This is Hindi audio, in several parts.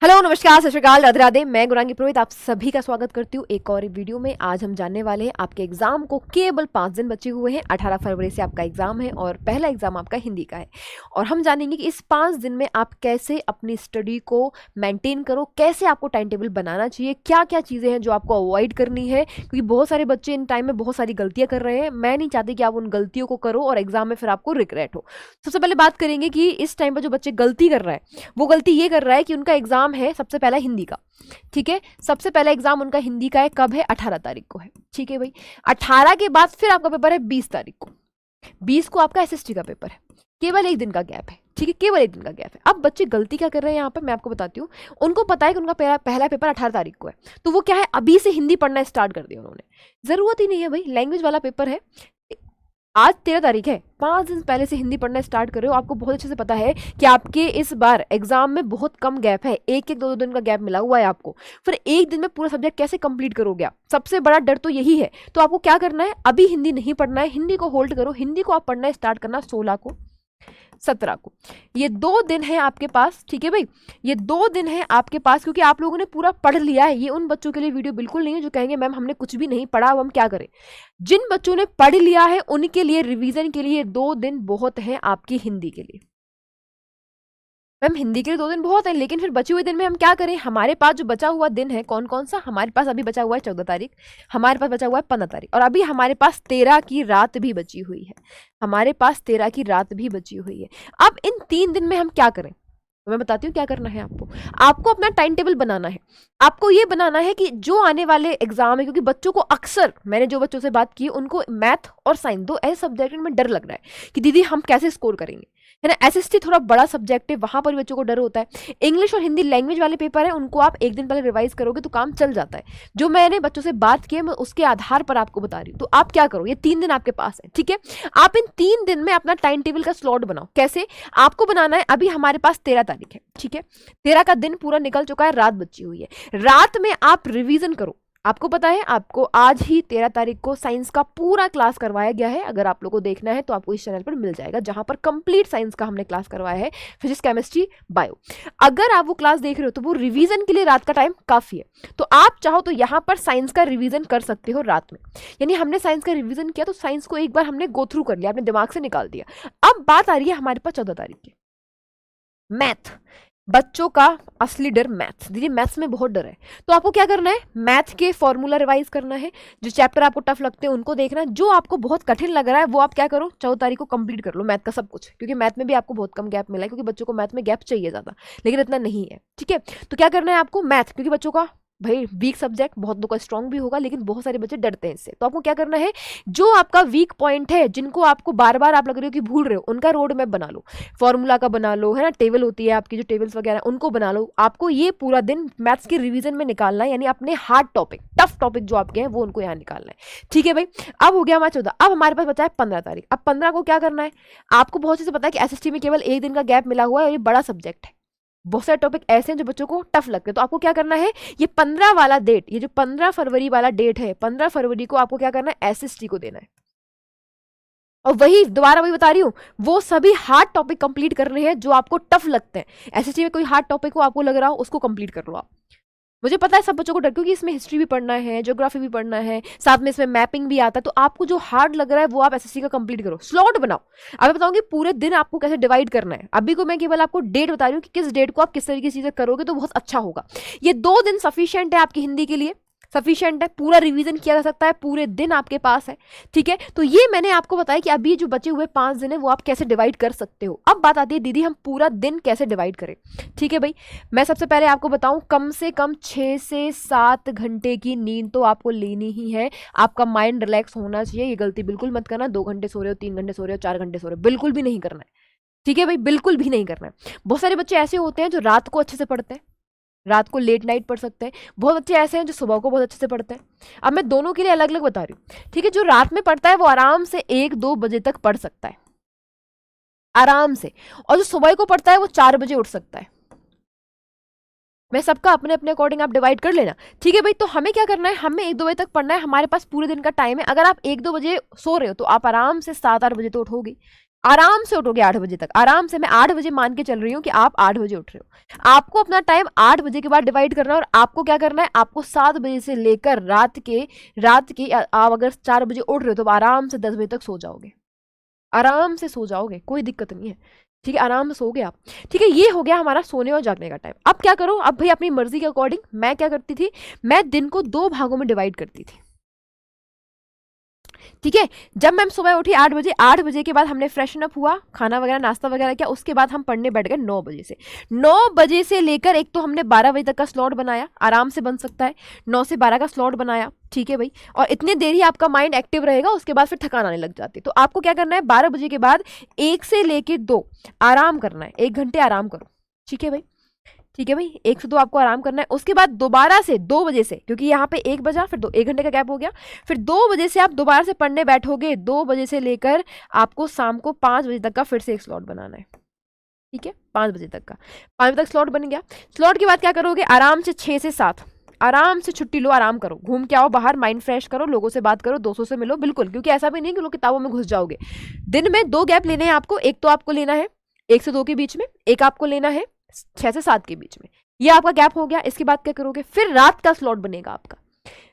हेलो नमस्कार सत श्री अकाल राधे राधे। मैं गुरांगी पुरोहित आप सभी का स्वागत करती हूँ एक और वीडियो में। आज हम जानने वाले हैं आपके एग्जाम को केवल 5 दिन बचे हुए हैं। 18 फरवरी से आपका एग्जाम है और पहला एग्जाम आपका हिंदी का है और हम जानेंगे कि इस 5 दिन में आप कैसे अपनी स्टडी को मेंटेन करो, कैसे आपको टाइम टेबल बनाना चाहिए, क्या क्या चीज़ें हैं जो आपको अवॉइड करनी है, क्योंकि बहुत सारे बच्चे इन टाइम में बहुत सारी गलतियाँ कर रहे हैं। मैं नहीं चाहती कि आप उन गलतियों को करो और एग्जाम में फिर आपको रिग्रेट हो। सबसे पहले बात करेंगे कि इस टाइम पर जो बच्चे गलती कर रहा है वो गलती ये कर रहा है कि उनका एग्जाम है सबसे पहला हिंदी का। ठीक है, सबसे पहला एग्जाम उनका हिंदी का है। कब है? 18 तारीख को है। ठीक है भाई, 18 के बाद फिर आपका पेपर है 20 तारीख को। 20 को आपका एसएसटी का पेपर है। केवल एक दिन का गैप है। ठीक है, केवल एक दिन का गैप है। अब बच्चे गलती क्या कर रहे हैं यहाँ पे मैं आपको बताती हूँ। उनको पता है कि उनका पहला पेपर 18 तारीख को है, तो वो क्या है अभी से हिंदी पढ़ना स्टार्ट कर दिया उन्होंने। जरूरत ही नहीं है भाई, लैंग्वेज वाला पेपर है। आज 13 तारीख है, 5 दिन पहले से हिंदी पढ़ना स्टार्ट कर रहे हो। आपको बहुत अच्छे से पता है कि आपके इस बार एग्जाम में बहुत कम गैप है, एक एक दो दिन का गैप मिला हुआ है आपको। फिर एक दिन में पूरा सब्जेक्ट कैसे कंप्लीट करोगे आप? सबसे बड़ा डर तो यही है। तो आपको क्या करना है, अभी हिंदी नहीं पढ़ना है, हिंदी को होल्ड करो। हिंदी को आप पढ़ना स्टार्ट करना 16 को, 17 को। ये 2 दिन है आपके पास। ठीक है भाई, ये 2 दिन है आपके पास, क्योंकि आप लोगों ने पूरा पढ़ लिया है। ये उन बच्चों के लिए वीडियो बिल्कुल नहीं है जो कहेंगे मैम हमने कुछ भी नहीं पढ़ा, अब हम क्या करें। जिन बच्चों ने पढ़ लिया है उनके लिए रिवीजन के लिए 2 दिन बहुत हैं आपकी हिंदी के लिए। मैम हिंदी के लिए 2 दिन बहुत है, लेकिन फिर बचे हुए दिन में हम क्या करें? हमारे पास जो बचा हुआ दिन है कौन कौन सा? हमारे पास अभी बचा हुआ है 14 तारीख, हमारे पास बचा हुआ है 15 तारीख और अभी हमारे पास 13 की रात भी बची हुई है। हमारे पास 13 की रात भी बची हुई है। अब इन 3 दिन में हम क्या करें? तो मैं बताती हूँ क्या करना है आपको। आपको अपना टाइम टेबल बनाना है। आपको ये बनाना है कि जो आने वाले एग्जाम है, क्योंकि बच्चों को अक्सर मैंने जो बच्चों से बात की उनको मैथ और साइंस 2 ऐसे सब्जेक्ट में डर लग रहा है कि दीदी हम कैसे स्कोर करेंगे, है ना। एसएसटी थोड़ा बड़ा सब्जेक्ट है, वहां पर बच्चों को डर होता है। इंग्लिश और हिंदी लैंग्वेज वाले पेपर है, उनको आप एक दिन पहले रिवाइज करोगे तो काम चल जाता है। जो मैंने बच्चों से बात की है मैं उसके आधार पर आपको बता रही हूँ। तो आप क्या करो, ये 3 दिन आपके पास है। ठीक है, आप इन 3 दिन में अपना टाइम टेबल का स्लॉट बनाओ। कैसे आपको बनाना है? अभी हमारे पास 13 तारीख है। ठीक है, 13 का दिन पूरा निकल चुका है, रात बची हुई है। रात में आप रिवीजन करो। आपको पता है आपको आज ही 13 तारीख को साइंस का पूरा क्लास करवाया गया है। अगर आप लोगों को देखना है तो आपको इस चैनल पर मिल जाएगा, जहां पर कंप्लीट साइंस का हमने क्लास करवाया है, फिजिक्स केमिस्ट्री बायो। अगर आप वो क्लास देख रहे हो तो वो रिवीजन के लिए रात का टाइम काफी है। तो आप चाहो तो यहाँ पर साइंस का रिवीजन कर सकते हो रात में। यानी हमने साइंस का रिवीजन किया तो साइंस को एक बार हमने गो थ्रू कर लिया, अपने दिमाग से निकाल दिया। अब बात आ रही है हमारे पास 14 तारीख की। मैथ, बच्चों का असली डर मैथ्स। दीदी मैथ्स में बहुत डर है, तो आपको क्या करना है? मैथ के फॉर्मूला रिवाइज करना है। जो चैप्टर आपको टफ लगते हैं उनको देखना है। जो आपको बहुत कठिन लग रहा है वो आप क्या करो, 14 तारीख को कंप्लीट कर लो मैथ का सब कुछ, क्योंकि मैथ में भी आपको बहुत कम गैप मिला है, क्योंकि बच्चों को मैथ में गैप चाहिए ज्यादा, लेकिन इतना नहीं है। ठीक है, तो क्या करना है आपको? मैथ, क्योंकि बच्चों का भाई वीक सब्जेक्ट, बहुत लोगों का स्ट्रांग भी होगा लेकिन बहुत सारे बच्चे डरते हैं इससे। तो आपको क्या करना है, जो आपका वीक पॉइंट है, जिनको आपको बार बार आप लग रहे हो कि भूल रहे हो, उनका रोड मैप बना लो, फॉर्मूला का बना लो, है ना। टेबल होती है आपकी जो टेबल्स वगैरह उनको बना लो। आपको ये पूरा दिन मैथ्स के रिवीजन में निकालना है, यानी अपने हार्ड टॉपिक, टफ टॉपिक जो आपके हैं वो उनको यहाँ निकालना है। ठीक है भाई, अब हो गया हमारा 14। अब हमारे पास बचा है 15 तारीख। अब 15 को क्या करना है? आपको बहुत अच्छे से पता है कि एसएसटी में केवल एक दिन का गैप मिला हुआ है और ये बड़ा सब्जेक्ट है। बहुत सारे टॉपिक ऐसे हैं जो बच्चों को टफ लगते हैं। तो आपको क्या करना है, ये 15 वाला डेट, ये जो 15 फरवरी वाला डेट है, 15 फरवरी को आपको क्या करना है? एसएसटी को देना है। और वही दोबारा वही बता रही हूँ, वो सभी हार्ड टॉपिक कंप्लीट करने हैं जो आपको टफ लगते हैं। एसएसटी में कोई हार्ड टॉपिक हो आपको लग रहा हो, उसको कंप्लीट कर लो आप। मुझे पता है सब बच्चों को डर, क्योंकि इसमें हिस्ट्री भी पढ़ना है, ज्योग्राफी भी पढ़ना है, साथ में इसमें मैपिंग भी आता है। तो आपको जो हार्ड लग रहा है वो आप एसएससी का कंप्लीट करो, स्लॉट बनाओ। अब मैं बताऊंगी पूरे दिन आपको कैसे डिवाइड करना है। अभी को मैं केवल आपको डेट बता रही हूँ कि किस डेट को आप किस तरीके से चीजें करोगे तो बहुत अच्छा होगा। ये 2 दिन सफिशिएंट है आपकी हिंदी के लिए, सफिशिएंट है। पूरा रिवीजन किया जा सकता है, पूरे दिन आपके पास है। ठीक है, तो ये मैंने आपको बताया कि अभी जो बचे हुए 5 दिन है वो आप कैसे डिवाइड कर सकते हो। अब बात आती है दीदी हम पूरा दिन कैसे डिवाइड करें। ठीक है भाई, मैं सबसे पहले आपको बताऊं, कम से कम 6 से 7 घंटे की नींद तो आपको लेनी ही है। आपका माइंड रिलैक्स होना चाहिए। ये गलती बिल्कुल मत करना 2 घंटे सो रहे हो, 3 घंटे सो रहे हो, 4 घंटे सो रहे हो, बिल्कुल भी नहीं करना है। ठीक है भाई, बिल्कुल भी नहीं करना है। बहुत सारे बच्चे ऐसे होते हैं जो रात को अच्छे से पढ़ते हैं, रात को लेट नाइट पढ़ सकते हैं। बहुत बच्चे ऐसे हैं जो सुबह को बहुत अच्छे से पढ़ते हैं। अब मैं दोनों के लिए अलग अलग बता रही हूँ। ठीक है, जो रात में पढ़ता है वो आराम से 1-2 बजे तक पढ़ सकता है, आराम से। और जो सुबह को पढ़ता है वो 4 बजे उठ सकता है। मैं सबका अपने अपने अकॉर्डिंग आप डिवाइड कर लेना। ठीक है भाई, तो हमें क्या करना है, हमें 1-2 बजे तक पढ़ना है। हमारे पास पूरे दिन का टाइम है। अगर आप 1-2 बजे सो रहे हो तो आप आराम से 7-8 बजे तो उठोगे। आराम से उठोगे 8 बजे तक, आराम से। मैं 8 बजे मान के चल रही हूँ कि आप 8 बजे उठ रहे हो। आपको अपना टाइम 8 बजे के बाद डिवाइड करना है, और आपको क्या करना है, आपको 7 बजे से लेकर रात के आप अगर 4 बजे उठ रहे हो तो आराम से 10 बजे तक सो जाओगे, आराम से सो जाओगे, कोई दिक्कत नहीं है। ठीक है, आराम से सोगे आप। ठीक है, ये हो गया हमारा सोने और जागने का टाइम। अब क्या करो, अब भाई अपनी मर्जी के अकॉर्डिंग मैं क्या करती थी, मैं दिन को 2 भागों में डिवाइड करती थी। ठीक है, जब मैम सुबह उठी 8 बजे, 8 बजे के बाद हमने फ्रेशन अप हुआ, खाना वगैरह नाश्ता वगैरह किया, उसके बाद हम पढ़ने बैठ गए 9 बजे से। 9 बजे से लेकर एक तो हमने 12 बजे तक का स्लॉट बनाया, आराम से बन सकता है, 9 से 12 का स्लॉट बनाया। ठीक है भाई, और इतनी देर ही आपका माइंड एक्टिव रहेगा, उसके बाद फिर थकान आने लग जाती है। तो आपको क्या करना है, 12 बजे के बाद 1 से लेकर 2 आराम करना है, 1 घंटे आराम करो। ठीक है भाई, ठीक है भाई, 1 से 2 आपको आराम करना है। उसके बाद दोबारा से 2 बजे से, क्योंकि यहाँ पे 1 बजा फिर 2, 1 घंटे का गैप हो गया, फिर 2 बजे से आप दोबारा से पढ़ने बैठोगे। 2 बजे से लेकर आपको शाम को 5 बजे तक का फिर से एक स्लॉट बनाना है। ठीक है, 5 बजे तक का, 5 बजे तक स्लॉट बन गया। स्लॉट के बाद क्या करोगे, आराम से 6 से 7 आराम से छुट्टी लो, आराम करो, घूम के आओ बाहर, माइंड फ्रेश करो, लोगों से बात करो, दोस्तों से मिलो, बिल्कुल, क्योंकि ऐसा भी नहीं कि लोग किताबों में घुस जाओगे। दिन में 2 गैप लेने हैं आपको, एक तो आपको लेना है 1 से 2 के बीच में, एक आपको लेना है 6 से 7 के बीच में। ये आपका गैप हो गया। इसके बाद क्या करोगे, फिर रात का स्लॉट बनेगा आपका,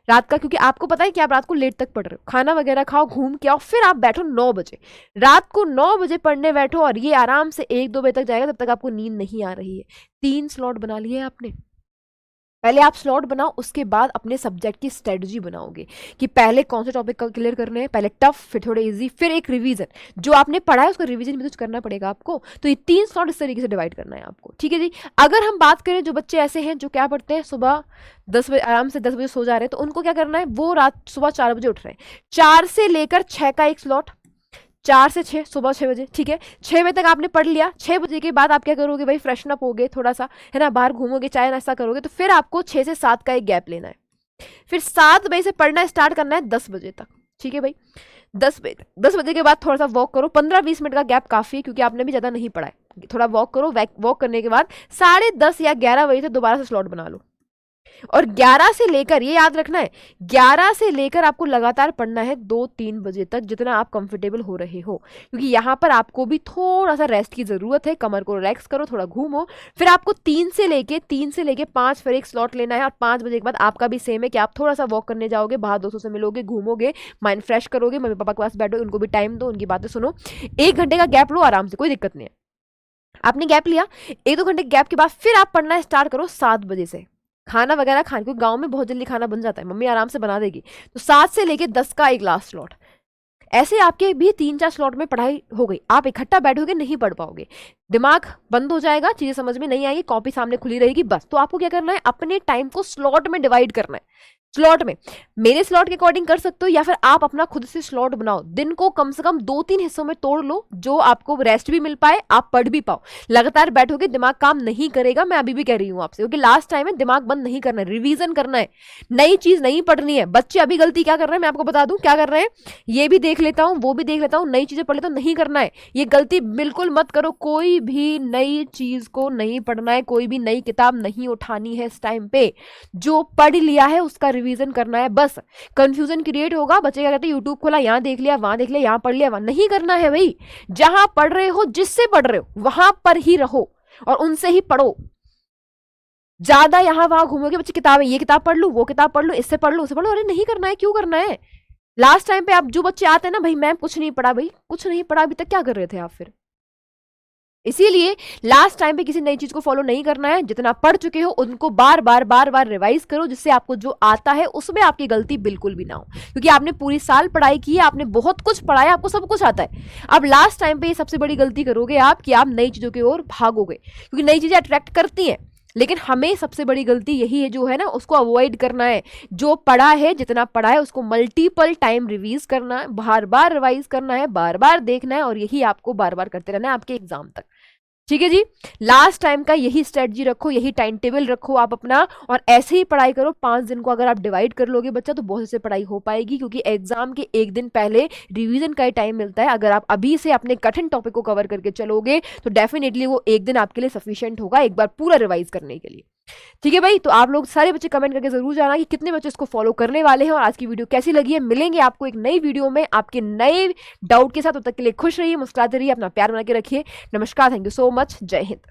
रात का, क्योंकि आपको पता है कि आप रात को लेट तक पढ़ रहे हो, खाना वगैरह खाओ, घूम के आओ, फिर आप बैठो 9 बजे, रात को 9 बजे पढ़ने बैठो, और ये आराम से 1-2 बजे तक जाएगा, तब तक आपको नींद नहीं आ रही है। 3 स्लॉट बना लिए आपने। पहले आप स्लॉट बनाओ, उसके बाद अपने सब्जेक्ट की स्ट्रेटजी बनाओगे कि पहले कौन से टॉपिक क्लियर करने हैं, पहले टफ, फिर थोड़े इजी, फिर एक रिवीजन, जो आपने पढ़ा है उसका रिवीजन भी कुछ करना पड़ेगा आपको। तो ये 3 स्लॉट इस तरीके से डिवाइड करना है आपको। ठीक है जी। अगर हम बात करें जो बच्चे ऐसे हैं जो क्या पढ़ते हैं, सुबह 10 बजे आराम से 10 बजे सो जा रहे हैं, तो उनको क्या करना है, वो रात सुबह 4 बजे उठ रहे हैं, 4 से लेकर 6 का एक स्लॉट, 4 से 6 सुबह 6 बजे। ठीक है, 6 बजे तक आपने पढ़ लिया। 6 बजे के बाद आप क्या करोगे भाई, फ्रेशन अप होगे थोड़ा सा, है ना, बाहर घूमोगे, चाय नाश्ता करोगे, तो फिर आपको 6 से 7 का एक गैप लेना है, फिर 7 बजे से पढ़ना स्टार्ट करना है 10 बजे तक। ठीक है भाई, 10 बजे के बाद थोड़ा सा वॉक करो, 15-20 मिनट का गैप काफी है, क्योंकि आपने भी ज्यादा नहीं पढ़ा है। थोड़ा वॉक करो, वॉक करने के बाद 10:30 या 11 बजे से दोबारा से स्लॉट बना लो, और 11 से लेकर, ये याद रखना है, 11 से लेकर आपको लगातार पढ़ना है 2-3 बजे तक, जितना आप कंफर्टेबल हो रहे हो, क्योंकि यहाँ पर आपको भी थोड़ा सा रेस्ट की जरूरत है, कमर को रिलैक्स करो, थोड़ा घूमो। फिर आपको 3 से लेके 5 फिर एक स्लॉट लेना है, और 5 बजे के बाद आपका भी सेम है कि आप थोड़ा सा वॉक करने जाओगे, बाहर दोस्तों से मिलोगे, घूमोगे, माइंड फ्रेश करोगे, मम्मी पापा के पास बैठो, उनको भी टाइम दो, उनकी बातें सुनो। 1 घंटे का गैप लो आराम से, कोई दिक्कत नहीं है। आपने गैप लिया, 1-2 घंटे गैप के बाद फिर आप पढ़ना स्टार्ट करो 7 बजे से, खाना वगैरह खाने, क्योंकि गांव में बहुत जल्दी खाना बन जाता है, मम्मी आराम से बना देगी। तो 7 से लेके 10 का एक लास्ट स्लॉट, ऐसे आपके भी 3-4 स्लॉट में पढ़ाई हो गई। आप इकट्ठा बैठोगे नहीं पढ़ पाओगे, दिमाग बंद हो जाएगा, चीजें समझ में नहीं आएगी, कॉपी सामने खुली रहेगी बस। तो आपको क्या करना है, अपने टाइम को स्लॉट में डिवाइड करना है। स्लॉट में मेरे स्लॉट के अकॉर्डिंग कर सकते हो, या फिर आप अपना खुद से स्लॉट बनाओ। दिन को कम से कम 2-3 हिस्सों में तोड़ लो, जो आपको रेस्ट भी मिल पाए, आप पढ़ भी पाओ। लगातार बैठोगे दिमाग काम नहीं करेगा, मैं अभी भी कह रही हूँ आपसे, क्योंकि लास्ट टाइम है, दिमाग बंद नहीं करना है, रिवीजन करना है, नई चीज नहीं पढ़नी है। बच्चे अभी गलती क्या कर रहे हैं, मैं आपको बता दूं क्या कर रहे हैं, ये भी देख लेता हूँ, वो भी देख लेता हूँ, नई चीजें पढ़ लेता हूँ, नहीं करना है। ये गलती बिल्कुल मत करो, कोई भी नई चीज को नहीं पढ़ना है, कोई भी नई किताब नहीं उठानी है इस टाइम पे। जो पढ़ लिया है उसका रिवीजन करना है बस। कंफ्यूजन क्रिएट होगा, बच्चे क्या कहते हैं, यूट्यूब खोला, यहाँ देख लिया, वहां देख लिया, यहाँ पढ़ लिया, वहां नहीं करना है भाई। जहां पढ़ रहे हो, जिससे पढ़ रहे हो, वहां पर ही रहो और उनसे ही पढ़ो। ज्यादा यहाँ वहां घूमोगे, बच्चे किताबें, ये किताब पढ़ लू, वो किताब पढ़ लू, इससे पढ़ लू, उससे पढ़ लू, अरे नहीं करना है, क्यों करना है। लास्ट टाइम पे आप जो बच्चे आते हैं ना, भाई मैम कुछ नहीं पढ़ा, भाई कुछ नहीं पढ़ा, अभी तक क्या कर रहे थे आप फिर। इसीलिए लास्ट टाइम पे किसी नई चीज को फॉलो नहीं करना है, जितना पढ़ चुके हो उनको बार बार रिवाइज करो, जिससे आपको जो आता है उसमें आपकी गलती बिल्कुल भी ना हो, क्योंकि आपने पूरी साल पढ़ाई की है, आपने बहुत कुछ पढ़ा है, आपको सब कुछ आता है। अब लास्ट टाइम पे ये सबसे बड़ी गलती करोगे आप कि आप नई चीजों की ओर भागोगे, क्योंकि नई चीजें अट्रैक्ट करती हैं, लेकिन हमें सबसे बड़ी गलती यही है जो है ना, उसको अवॉइड करना है। जो पढ़ा है, जितना पढ़ा है, उसको मल्टीपल टाइम रिवीज करना है, बार बार रिवाइज करना है, बार बार देखना है, और यही आपको बार बार करते रहना है आपके एग्जाम तक। ठीक है जी, लास्ट टाइम का यही स्ट्रेटजी रखो, यही टाइम टेबल रखो आप अपना, और ऐसे ही पढ़ाई करो। 5 दिन को अगर आप डिवाइड कर लोगे बच्चा, तो बहुत से पढ़ाई हो पाएगी, क्योंकि एग्जाम के 1 दिन पहले रिवीजन का ही टाइम मिलता है। अगर आप अभी से अपने कठिन टॉपिक को कवर करके चलोगे, तो डेफिनेटली वो 1 दिन आपके लिए सफिशिएंट होगा एक बार पूरा रिवाइज करने के लिए। ठीक है भाई, तो आप लोग सारे बच्चे कमेंट करके जरूर जाना कि कितने बच्चे इसको फॉलो करने वाले हैं और आज की वीडियो कैसी लगी है। मिलेंगे आपको एक नई वीडियो में आपके नए डाउट के साथ। तब तक के लिए खुश रहिए, मुस्कुराते रहिए, अपना प्यार बना के रखिए। नमस्कार, थैंक यू सो मच, जय हिंद।